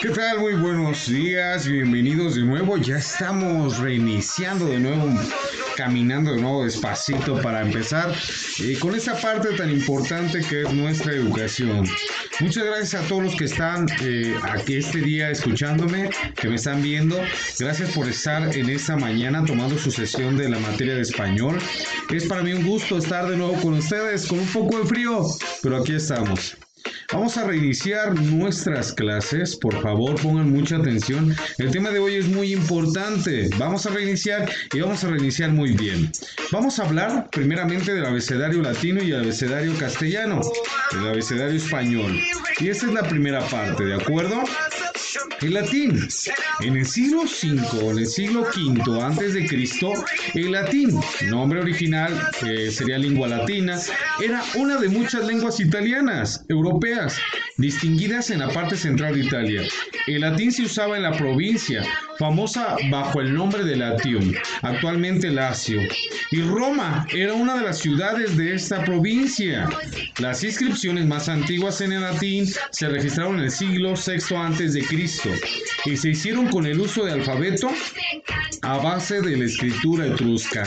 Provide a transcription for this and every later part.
¿Qué tal? Muy buenos días, bienvenidos de nuevo. Ya estamos reiniciando de nuevo, caminando de nuevo despacito para empezar con esta parte tan importante que es nuestra educación. Muchas gracias a todos los que están aquí este día escuchándome, que me están viendo. Gracias por estar en esta mañana tomando su sesión de la materia de español. Es para mí un gusto estar de nuevo con ustedes, con un poco de frío, pero aquí estamos. Vamos a reiniciar nuestras clases, por favor pongan mucha atención, el tema de hoy es muy importante, vamos a reiniciar y vamos a reiniciar muy bien. Vamos a hablar primeramente del abecedario latino y el abecedario castellano, el abecedario español, y esta es la primera parte, ¿de acuerdo? El latín. En el siglo V, en el siglo V antes de Cristo, el latín, nombre original sería lengua latina, era una de muchas lenguas italianas, europeas, distinguidas en la parte central de Italia. El latín se usaba en la provincia, famosa bajo el nombre de Latium, actualmente Lacio, y Roma era una de las ciudades de esta provincia. Las inscripciones más antiguas en el latín se registraron en el siglo VI antes de Cristo y se hicieron con el uso de alfabeto a base de la escritura etrusca.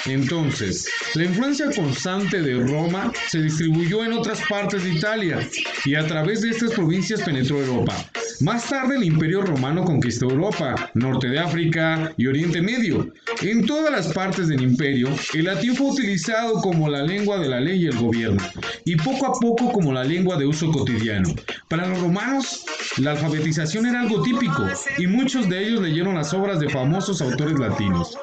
Entonces, la influencia constante de Roma se distribuyó en otras partes de Italia y a través de estas provincias penetró Europa. Más tarde el Imperio Romano conquistó Europa, norte de África y Oriente Medio. En todas las partes del imperio, el latín fue utilizado como la lengua de la ley y el gobierno, y poco a poco como la lengua de uso cotidiano. Para los romanos, la alfabetización era algo típico, y muchos de ellos leyeron las obras de famosos autores latinos.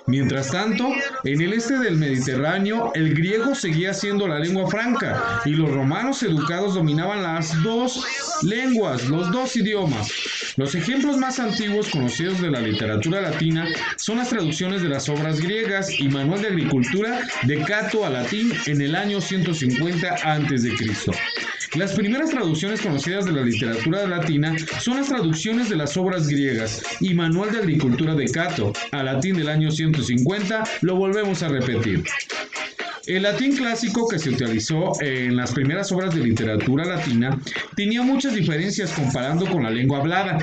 Mientras tanto, en el este del Mediterráneo, el griego seguía siendo la lengua franca y los romanos educados dominaban las dos lenguas, los dos idiomas. Los ejemplos más antiguos conocidos de la literatura latina son las traducciones de las obras griegas y Manual de Agricultura de Cato al latín en el año 150 a.C. Las primeras traducciones conocidas de la literatura latina son las traducciones de las obras griegas y Manual de Agricultura de Cato al latín del año 150, lo volvemos a repetir. El latín clásico que se utilizó en las primeras obras de literatura latina tenía muchas diferencias comparando con la lengua hablada.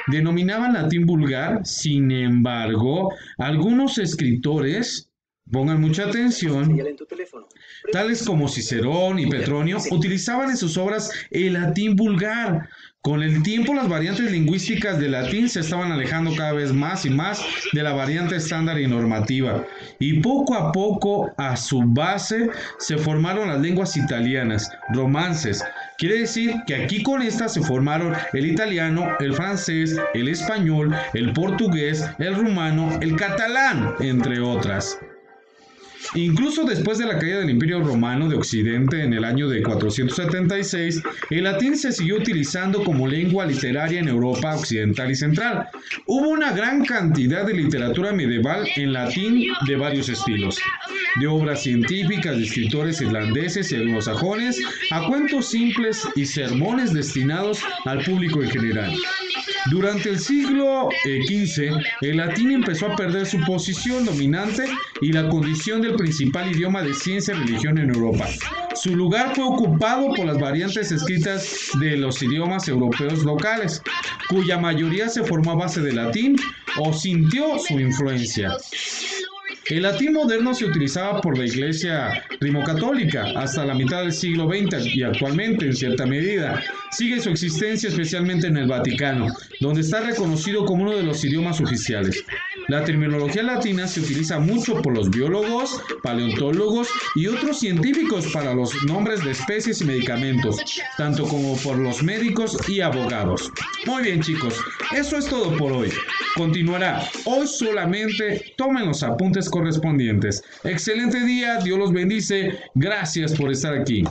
Denominaban latín vulgar, sin embargo, algunos escritores, pongan mucha atención, tales como Cicerón y Petronio, utilizaban en sus obras el latín vulgar. Con el tiempo, las variantes lingüísticas del latín se estaban alejando cada vez más y más de la variante estándar y normativa. Y poco a poco, a su base, se formaron las lenguas italianas, romances. Quiere decir que aquí con estas se formaron el italiano, el francés, el español, el portugués, el rumano, el catalán, entre otras. Incluso después de la caída del Imperio Romano de Occidente en el año de 476, el latín se siguió utilizando como lengua literaria en Europa occidental y central. Hubo una gran cantidad de literatura medieval en latín de varios estilos, de obras científicas de escritores irlandeses y anglosajones, a cuentos simples y sermones destinados al público en general. Durante el siglo XV, el latín empezó a perder su posición dominante y la condición del principal idioma de ciencia y religión en Europa. Su lugar fue ocupado por las variantes escritas de los idiomas europeos locales, cuya mayoría se formó a base de latín o sintió su influencia. El latín moderno se utilizaba por la Iglesia Rimo-Católica hasta la mitad del siglo XX y actualmente, en cierta medida, sigue su existencia especialmente en el Vaticano, donde está reconocido como uno de los idiomas oficiales. La terminología latina se utiliza mucho por los biólogos, paleontólogos y otros científicos para los nombres de especies y medicamentos, tanto como por los médicos y abogados. Muy bien, chicos, eso es todo por hoy. Continuará. Hoy solamente tomen los apuntes correspondientes. Excelente día, Dios los bendice. Gracias por estar aquí.